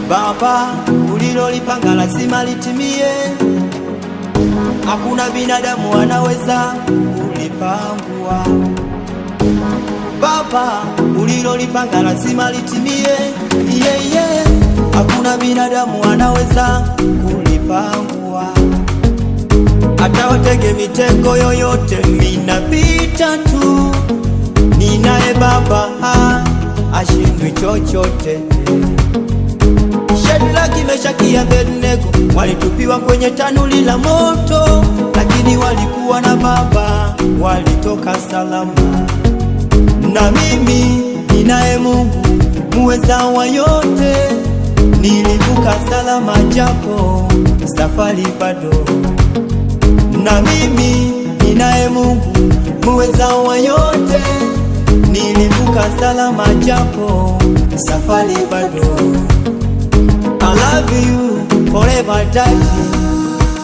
Baba, ulilolipanga lazima litimie. Hakuna binadamu anaweza kulipangua. Baba, ulilolipanga lazima litimie. Hakuna binadamu anaweza kulipangua. Hata watege mitego yoyote, minapita tu. Ninaye Baba, ashindwi chochote. Shadraka, Meshaki na Abednego walitupiwa kwenye tanuri la moto, lakini walikuwa na Baba, walitoka salama. Na mimi ninaye Mungu muweza wa yote, nilivuka salama japo safari bado. Na mimi ninaye Mungu muweza wa yote, nilivuka salama japo safari bado. I love you forever, Daddy.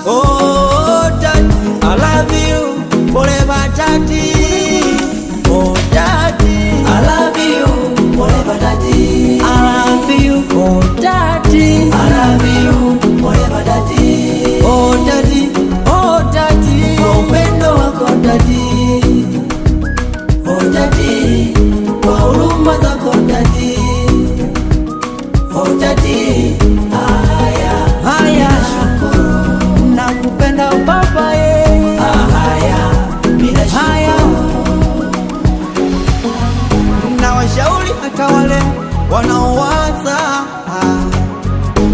Oh, Daddy, I love you forever, Daddy. Oh, Daddy, I love you forever, Daddy. I love you, oh, Daddy. I love you forever, Daddy. Oh, Daddy, oh, Daddy. Oh, upendo wako Daddy. Oh, Daddy, kwa huruma zako Daddy. Oh, Daddy. Nakupenda Baba, na washauri hata wale wanaowaza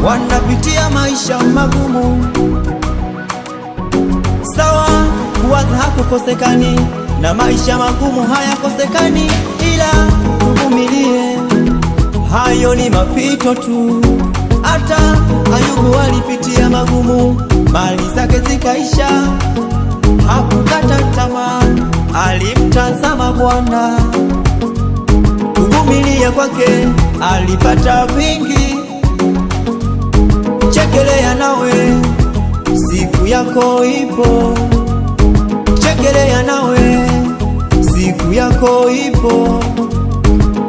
wanapitia maisha magumu. Sawa, kuwaza hakukosekani na maisha magumu hayakosekani, ila tuvumilie, hayo ni mapito tu. Hata Ayubu alipitia magumu, mali zake zikaisha, hakukata tamaa, alimtazama Bwana. Kuvumilia kwake alipata vingi. Chekelea nawe, siku yako ipo. Chekelea nawe, siku yako ipo.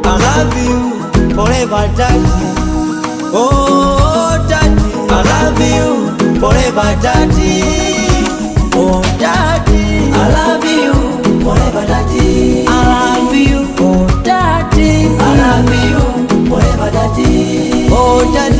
I love you forever, Daddy. Oh, Daddy, I love you forever, Daddy. Oh, Daddy, I love you forever, Daddy. I love you, oh, Daddy. I love you forever, Daddy. Oh, Daddy.